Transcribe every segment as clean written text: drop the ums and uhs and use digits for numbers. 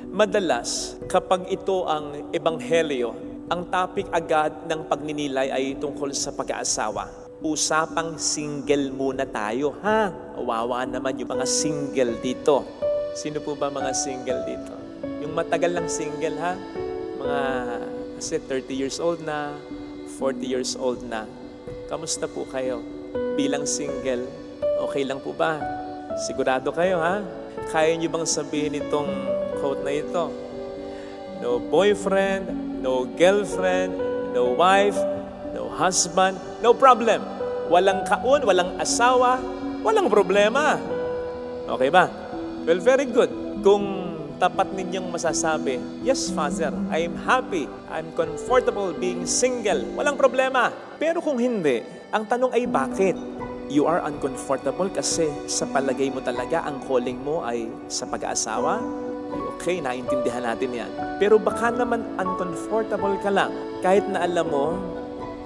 Madalas, kapag ito ang ebanghelyo, ang topic agad ng pagninilay ay tungkol sa pag-aasawa. Usapang single muna tayo, ha? Wawa naman yung mga single dito. Sino po ba mga single dito? Yung matagal lang single, ha? Mga kasi 30 years old na, 40 years old na. Kamusta po kayo? Bilang single, okay lang po ba? Sigurado kayo, ha? Kaya niyo bang sabihin itong quote na ito? No boyfriend, no girlfriend, no wife, no husband, no problem. Walang kaon, walang asawa, walang problema. Okay ba? Well, very good. Kung tapat ninyong masasabi, yes, Father, I'm happy, I'm comfortable being single, walang problema. Pero kung hindi, ang tanong ay bakit? You are uncomfortable kasi sa palagay mo talaga ang calling mo ay sa pag-aasawa? Okay, naintindihan natin yan. Pero baka naman uncomfortable ka lang kahit na alam mo,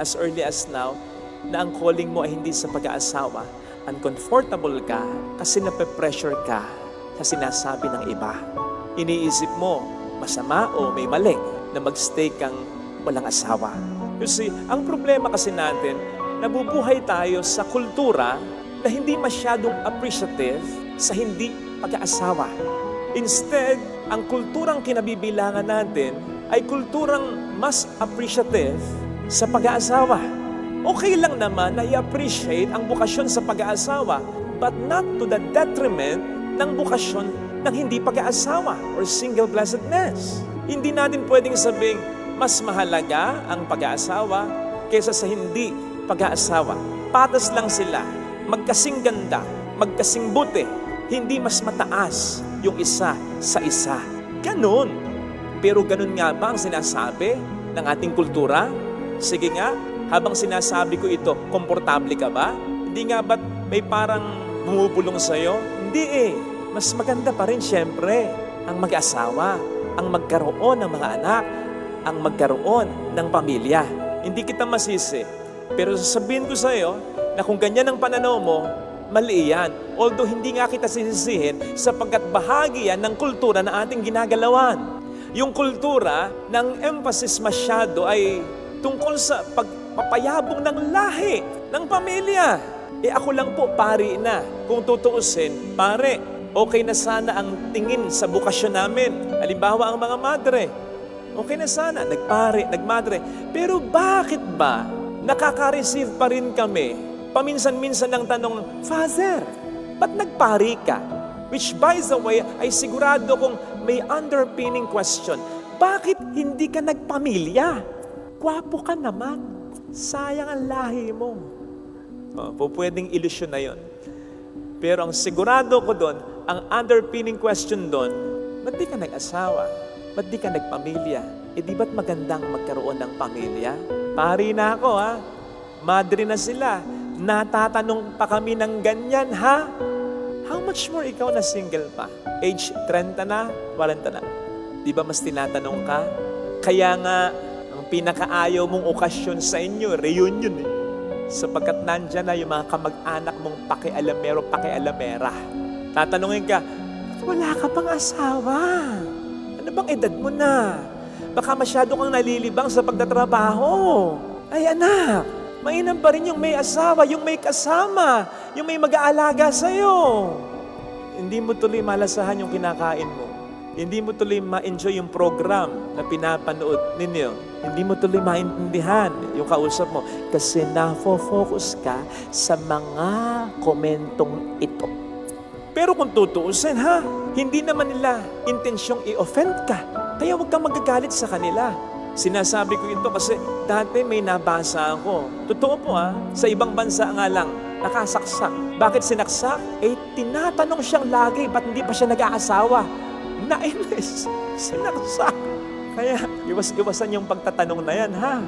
as early as now, na ang calling mo ay hindi sa pag-aasawa. Uncomfortable ka kasi nape-pressure ka sa sinasabi ng iba. Iniisip mo, masama o may mali na magstay kang walang asawa. You see, ang problema kasi natin, nabubuhay tayo sa kultura na hindi masyadong appreciative sa hindi pag-aasawa. Instead, ang kulturang kinabibilangan natin ay kulturang mas appreciative sa pag-aasawa. Okay lang naman na i-appreciate ang bukasyon sa pag-aasawa, but not to the detriment ng bukasyon ng hindi pag-aasawa or single blessedness. Hindi natin pwedeng sabing mas mahalaga ang pag-aasawa kaysa sa hindi pag-aasawa. Patas lang sila, magkasing ganda, magkasing buti, hindi mas mataas yung isa sa isa. Ganon. Pero ganon nga ba ang sinasabi ng ating kultura? Sige nga, habang sinasabi ko ito, komportable ka ba? Hindi nga ba't may parang bumubulong sa'yo? Hindi eh. Mas maganda pa rin siyempre ang mag-asawa, ang magkaroon ng mga anak, ang magkaroon ng pamilya. Hindi kita masisi. Pero sasabihin ko sa'yo na kung ganyan ang pananaw mo, mali yan. Although hindi nga kita sisisihin sapagkat bahagi yan ng kultura na ating ginagalawan. Yung kultura ng emphasis masyado ay tungkol sa pagpapayabong ng lahi, ng pamilya. Ako lang po, pari na. Kung tutuusin, pare, okay na sana ang tingin sa bukasyon namin. Halimbawa ang mga madre. Okay na sana, nagpare, nagmadre. Pero bakit ba nakaka-receive pa rin kami paminsan-minsan ng tanong, Father, ba't nagpari ka? Which by the way, ay sigurado kung may underpinning question. Bakit hindi ka nagpamilya? Gwapo ka naman. Sayang ang lahi mo. Pwedeng ilusyon na yon. Pero ang sigurado ko doon, ang underpinning question doon, ba't di ka nag-asawa? Ba't di ka nagpamilya? Di ba't magandang magkaroon ng pamilya? Pari na ako, ha? Madre na sila. Natatanong pa kami ng ganyan, ha? How much more ikaw na single pa? Age 30 na, 40 na. Di ba mas tinatanong ka? Kaya nga, ang pinakaayaw mong okasyon sa inyo, reunion eh. Sapagkat nandyan na yung mga kamag-anak mong pakialamero, pakialamera. Tatanungin ka, wala ka pang asawa? Ano bang edad mo na? Baka masyado kang nalilibang sa pagtatrabaho. Ay anak, mainam pa rin yung may asawa, yung may kasama, yung may mag-aalaga sa'yo. Hindi mo tuloy malasahan yung kinakain mo. Hindi mo tuloy ma-enjoy yung program na pinapanood ninyo. Hindi mo tuloy maintindihan yung kausap mo kasi nafo-focus ka sa mga komentong ito. Pero kung tutuusin ha, hindi naman nila intensyong i-offend ka. Kaya huwag kang magagalit sa kanila. Sinasabi ko ito kasi dati may nabasa ako. Totoo po ha, sa ibang bansa nga lang, nakasaksak. Bakit sinaksak? Tinatanong siyang lagi, ba't hindi pa siya nag-aasawa? Nainis, sinaksak. Kaya iwas-iwasan yung pagtatanong na yan ha.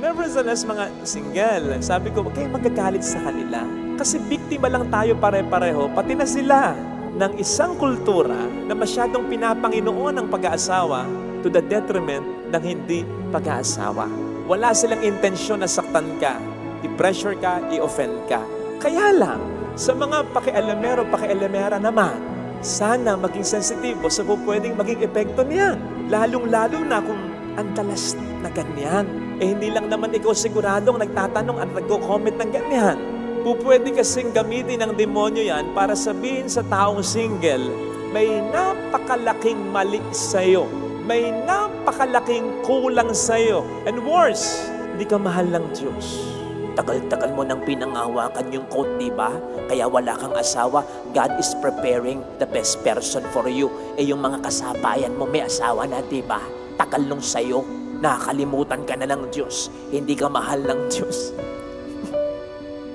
Nevertheless, mga single, sabi ko, huwag kayong magagalit sa kanila. Kasi biktima lang tayo pare-pareho, pati na sila ng isang kultura na masyadong pinapanginoon ang pag-aasawa to the detriment ng hindi pag-aasawa. Wala silang intensyon na saktan ka, i-pressure ka, i-offend ka. Kaya lang, sa mga pakialamero, pakialamera naman, sana maging sensitibo sa pwedeng maging epekto niyan. Lalong-lalo na kung ang dalas na ganyan. Hindi lang naman ikaw siguradong nagtatanong at nagko-comment ng ganyan. Pwede kasing gamitin ng demonyo yan para sabihin sa taong single, may napakalaking mali sa'yo. May napakalaking kulang sa'yo. And worse, hindi ka mahal ng Diyos. Tagal-tagal mo nang pinangahawakan yung quote, di ba? Kaya wala kang asawa. God is preparing the best person for you. Yung mga kasabayan mo may asawa na, di ba? Tagal nung sa'yo. Nakakalimutan ka na ng Diyos. Hindi ka mahal ng Diyos.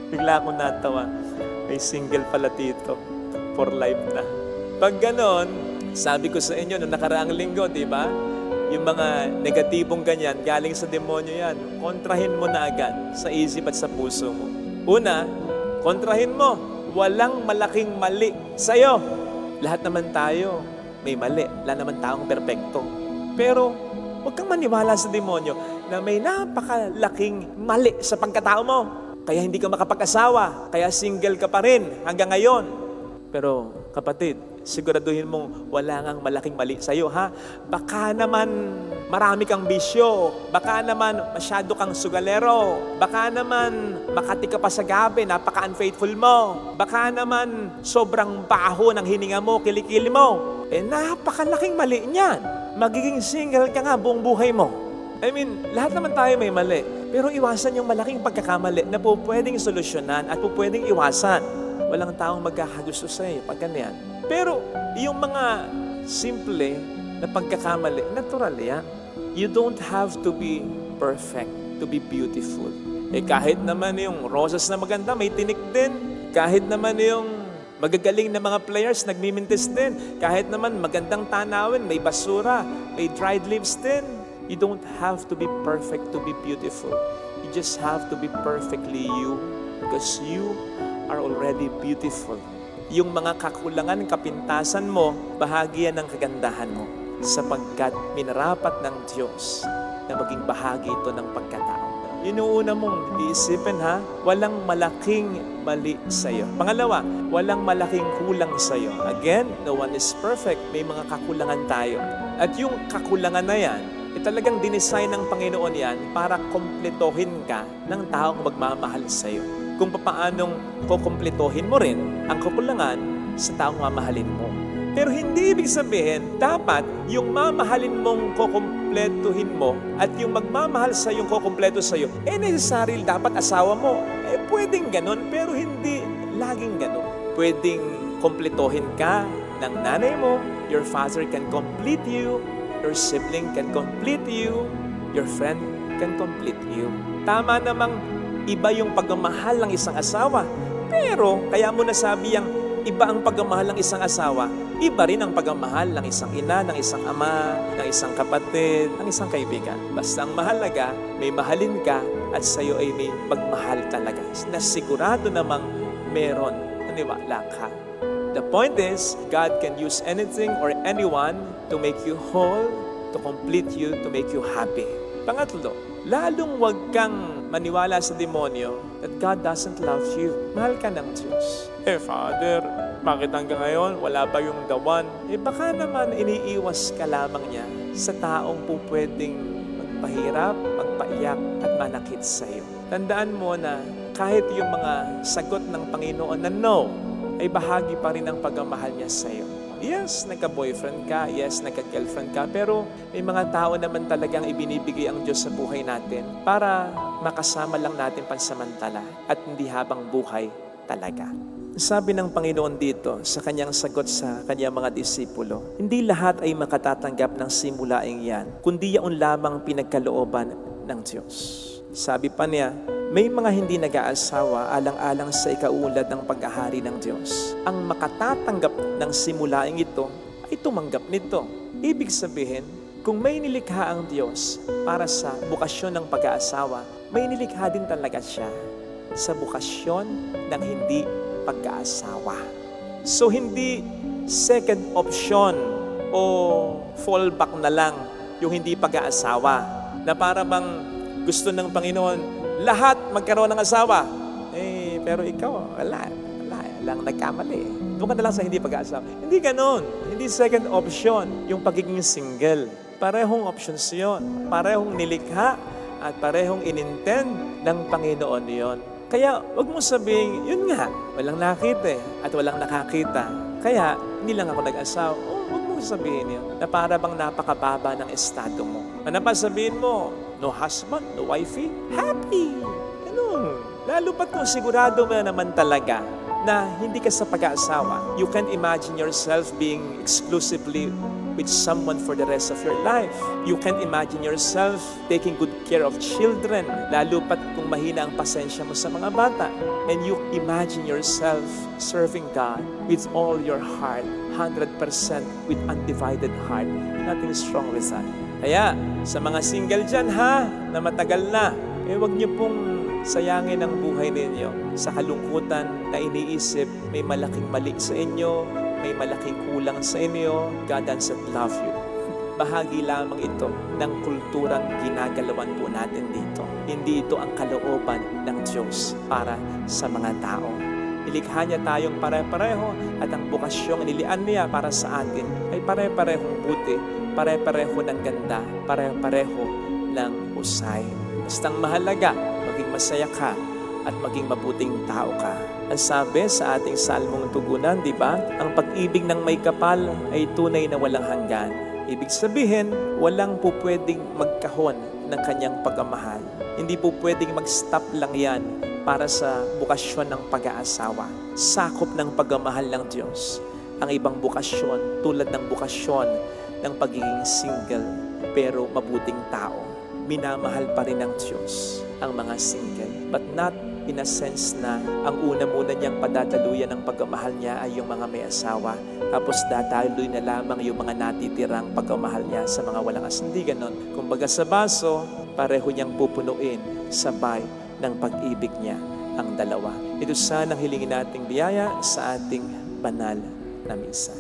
Bigla akong natawa. May single pala dito. For life na. Pag ganon, sabi ko sa inyo noong nakaraang linggo, di ba? Yung mga negatibong ganyan, galing sa demonyo yan. Kontrahin mo na agad sa isip at sa puso mo. Una, kontrahin mo. Walang malaking mali sa'yo. Lahat naman tayo may mali. Wala naman taong perpekto. Pero, huwag kang maniwala sa demonyo na may napakalaking mali sa pagkatao mo. Kaya hindi ka makapag-asawa. Kaya single ka pa rin hanggang ngayon. Pero, kapatid, siguraduhin mong wala ngang malaking mali sa'yo, ha? Baka naman marami kang bisyo. Baka naman masyado kang sugalero. Baka naman makati ka pa sa gabi, napaka-unfaithful mo. Baka naman sobrang baho ng hininga mo, kilikili mo. Napakalaking mali niyan. Magiging single ka nga buong buhay mo. I mean, lahat naman tayo may mali. Pero iwasan yung malaking pagkakamali na pwedeng solusyonan at pwedeng iwasan. Walang taong magkakagusto sa iyo pag ganyan. Pero yung mga simple na pagkakamali, natural yan. You don't have to be perfect to be beautiful. Kahit naman yung roses na maganda, may tinik din. Kahit naman yung magagaling na mga players, nagmimintis din. Kahit naman magandang tanawin, may basura, may dried leaves din. You don't have to be perfect to be beautiful. You just have to be perfectly you because you are already beautiful. Yung mga kakulangan, kapintasan mo, bahagi yan ng kagandahan mo sapagkat minarapat ng Diyos na maging bahagi ito ng pagkatao. Inuuna mong iisipin, ha? Walang malaking mali sa'yo. Pangalawa, walang malaking kulang sa'yo. Again, no one is perfect. May mga kakulangan tayo. At yung kakulangan na yan, talagang dinesign ng Panginoon yan para kompletohin ka ng taong magmamahal sa'yo. Kung paanong kukumpletohin mo rin ang kakulangan sa taong mamahalin mo. Pero hindi ibig sabihin, dapat yung mamahalin mong kukumpletuhin mo at yung magmamahal sa yung kukumpleto sa iyo, necessary dapat asawa mo. Pwedeng ganon, pero hindi laging ganon. Pwedeng kumpletohin ka ng nanay mo, your father can complete you, your sibling can complete you, your friend can complete you. Tama namang iba yung pagmamahal ng isang asawa. Pero, kaya mo nasabi yung iba ang pagmamahal ng isang asawa, iba rin ang pagmamahal ng isang ina, ng isang ama, ng isang kapatid, ng isang kaibigan. Basta ang mahalaga, may mahalin ka at sa'yo ay may pagmahal talaga. Na sigurado namang meron, naniwala ka. The point is, God can use anything or anyone to make you whole, to complete you, to make you happy. Pangatlo, lalong wag kang maniwala sa demonyo that God doesn't love you. Mahal ka ng Diyos. Father, bakit hanggang ngayon wala ba yung the one? Baka naman iniiwas ka lamang niya sa taong pwedeng magpahirap, magpaiyak at manakit sa iyo. Tandaan mo na kahit yung mga sagot ng Panginoon na no, ay bahagi pa rin ng pagmamahal niya sa iyo. Yes, nagka-boyfriend ka. Yes, nagka-girlfriend ka. Pero may mga tao naman talagang ibinibigay ang Diyos sa buhay natin para makasama lang natin pansamantala at hindi habang buhay talaga. Sabi ng Panginoon dito sa kanyang sagot sa kanyang mga disipulo, hindi lahat ay makatatanggap ng simulaing yan, kundi yaon lamang pinagkalooban ng Diyos. Sabi pa niya, may mga hindi nag-aasawa alang-alang sa ikauunlad ng paghahari ng Diyos. Ang makatatanggap ng simulaing ito ay tumanggap nito. Ibig sabihin, kung may nilikha ang Diyos para sa bukasyon ng pag-aasawa, may nilikha din talaga siya sa bukasyon ng hindi pag-aasawa. So hindi second option o fallback na lang yung hindi pag-aasawa na para bang gusto ng Panginoon lahat magkaroon ng asawa. Pero ikaw, wala lang nagkamali. Doon ka na lang sa hindi pag-aasawa. Hindi ganon. Hindi second option yung pagiging single. Parehong options yun. Parehong nilikha at parehong inintend ng Panginoon yon. Kaya wag mo sabihin, yun nga, walang nakita at walang nakakita. Kaya hindi lang ako nag-asawa. Wag mo sabihin yun na para bang napakababa ng estado mo. Ano pa sabihin mo? No husband, no wifey, happy. Ganun. Lalo pat kung sigurado mo naman talaga na hindi ka sa pag-aasawa. You can't imagine yourself being exclusively with someone for the rest of your life. You can't imagine yourself taking good care of children, lalo pat kung mahina ang pasensya mo sa mga bata. And you imagine yourself serving God with all your heart, 100% with undivided heart. Nothing is wrong with that. Kaya, sa mga single dyan na matagal na, huwag niyo pong sayangin ang buhay ninyo sa kalungkutan na iniisip may malaking mali sa inyo, may malaking kulang sa inyo. God doesn't love you. Bahagi lamang ito ng kulturang ginagalawan po natin dito. Hindi ito ang kalooban ng Diyos para sa mga tao. Nilikha niya tayong pare-pareho at ang bukasyong nilian niya para sa atin ay pare-parehong buti, pare-pareho ng ganda, pare-pareho ng husay. Bastang mahalaga, maging masaya ka at maging mabuting tao ka. Ang sabi sa ating salmong tugunan, di ba? Ang pag-ibig ng may kapal ay tunay na walang hanggan. Ibig sabihin, walang po pwedeng magkahon ng kanyang pagmamahal. Hindi po pwedeng mag-stop lang yan para sa bukasyon ng pag-aasawa. Sakop ng pagmamahal ng Diyos ang ibang bukasyon tulad ng bukasyon ng pagiging single pero mabuting tao. Minamahal pa rin ng Diyos ang mga single, but not in a sense na ang una-muna niyang padadaluyan ng pagmamahal niya ay yung mga may asawa, tapos dadaluy na lamang yung mga natitirang pagmamahal niya sa mga walang asawa. Hindi ganon. Kumbaga sa baso, pareho niyang pupunuin sabay ng pag-ibig niya ang dalawa. Ito sana ang hilingin nating biyaya sa ating banal na misa.